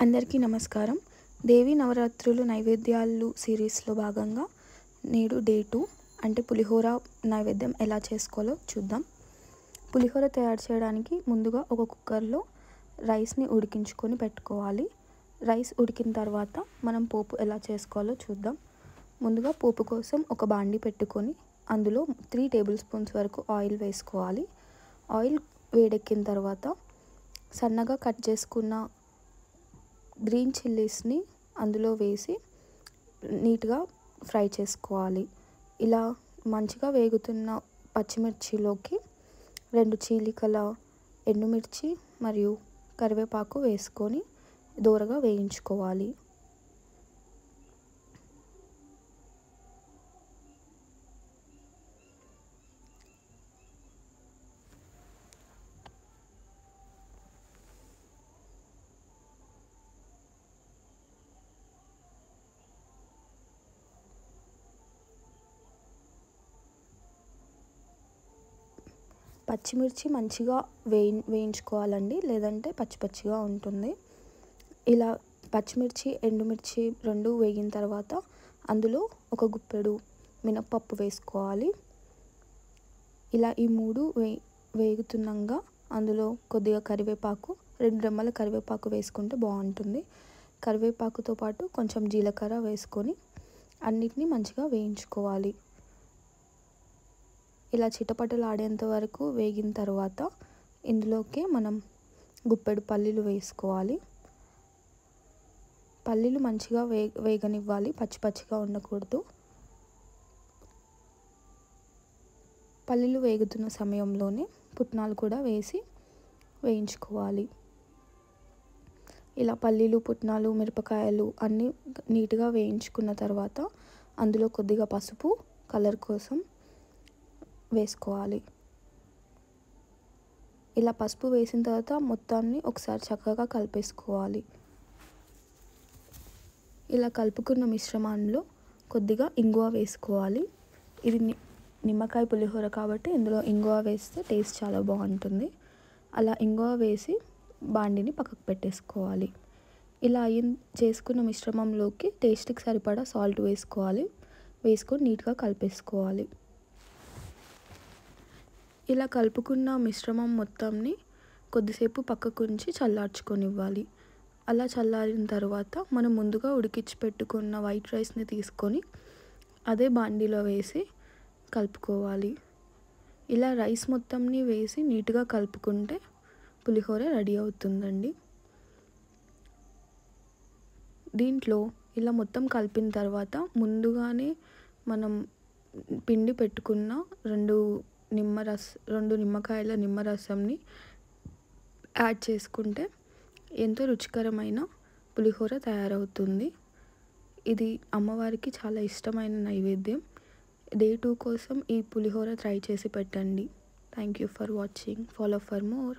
అందరికీ నమస్కారం. దేవి నవరాత్రులు నైవేద్యాలు సిరీస్లో భాగంగా నేడు డే 2 అంటే పులిహోర నైవేద్యం ఎలా చేసుకోవాలో చూద్దాం. పులిహోర తయారు చేయడానికి ముందుగా ఒక కుక్కర్లో రైస్ని ఉడికించుకొని పెట్టుకోవాలి. రైస్ ఉడికిన తర్వాత మనం పోపు ఎలా చేసుకోవాలో చూద్దాం. ముందుగా పోపు కోసం ఒక బాండి పెట్టుకొని అందులో 3 టేబుల్ స్పూన్స్ వరకు ఆయిల్ వేసుకోవాలి. ఆయిల్ వేడెక్కిన తర్వాత సన్నగా కట్ చేసుకున్న గ్రీన్ చిల్లీస్ని అందులో వేసి నీట్గా ఫ్రై చేసుకోవాలి. ఇలా మంచిగా వేగుతున్న పచ్చిమిర్చిలోకి 2 చీలికల ఎండుమిర్చి మరియు కరివేపాకు వేసుకొని దోరగా వేయించుకోవాలి. పచ్చిమిర్చి మంచిగా వేయించుకోవాలండి, లేదంటే పచ్చి పచ్చిగా ఉంటుంది. ఇలా పచ్చిమిర్చి ఎండుమిర్చి 2 వేగిన తర్వాత అందులో ఒక గుప్పెడు మినప్పప్పు వేసుకోవాలి. ఇలా ఈ 3 వేగుతుండగా అందులో కొద్దిగా కరివేపాకు, 2 రెమ్మల కరివేపాకు వేసుకుంటే బాగుంటుంది. కరివేపాకుతో పాటు కొంచెం జీలకర్ర వేసుకొని అన్నిటినీ మంచిగా వేయించుకోవాలి. ఇలా చిటపటలాడేంత వరకు వేగిన తర్వాత ఇందులోకి మనం గుప్పెడు పల్లీలు వేసుకోవాలి. పల్లీలు మంచిగా వేగనివ్వాలి, పచ్చి పచ్చిగా ఉండకూడదు. పల్లీలు వేగుతున్న సమయంలోనే పుట్నాలు కూడా వేసి వేయించుకోవాలి. ఇలా పల్లీలు, పుట్నాలు, మిరపకాయలు అన్నీ నీట్గా వేయించుకున్న తర్వాత అందులో కొద్దిగా పసుపు కలర్ కోసం వేసుకోవాలి. ఇలా పసుపు వేసిన తర్వాత మొత్తాన్ని ఒకసారి చక్కగా కలిపేసుకోవాలి. ఇలా కలుపుకున్న మిశ్రమంలో కొద్దిగా ఇంగువ వేసుకోవాలి. ఇది నిమ్మకాయ పులిహోర కాబట్టి ఇందులో ఇంగువ వేస్తే టేస్ట్ చాలా బాగుంటుంది. అలా ఇంగువ వేసి బాండిని పక్కకు పెట్టేసుకోవాలి. ఇలా చేసుకున్న మిశ్రమంలోకి టేస్ట్కి సరిపడా సాల్ట్ వేసుకోవాలి. వేసుకొని నీట్గా కలిపేసుకోవాలి. ఇలా కలుపుకున్న మిశ్రమం మొత్తంని కొద్దిసేపు పక్కకు ఉంచి చల్లార్చుకొనివ్వాలి. అలా చల్లారిన తర్వాత మనం ముందుగా ఉడికించి పెట్టుకున్న వైట్ రైస్ని తీసుకొని అదే బాండీలో వేసి కలుపుకోవాలి. ఇలా రైస్ మొత్తంని వేసి నీట్గా కలుపుకుంటే పులిహోర రెడీ అవుతుందండి. దీంట్లో ఇలా మొత్తం కలిపిన తర్వాత ముందుగానే మనం పిండి పెట్టుకున్న 2 నిమ్మకాయల నిమ్మరసంని యాడ్ చేసుకుంటే ఎంతో రుచికరమైన పులిహోర తయారవుతుంది. ఇది అమ్మవారికి చాలా ఇష్టమైన నైవేద్యం. డే 2 కోసం ఈ పులిహోర ట్రై చేసి పెట్టండి. Thank you for watching. Follow for more.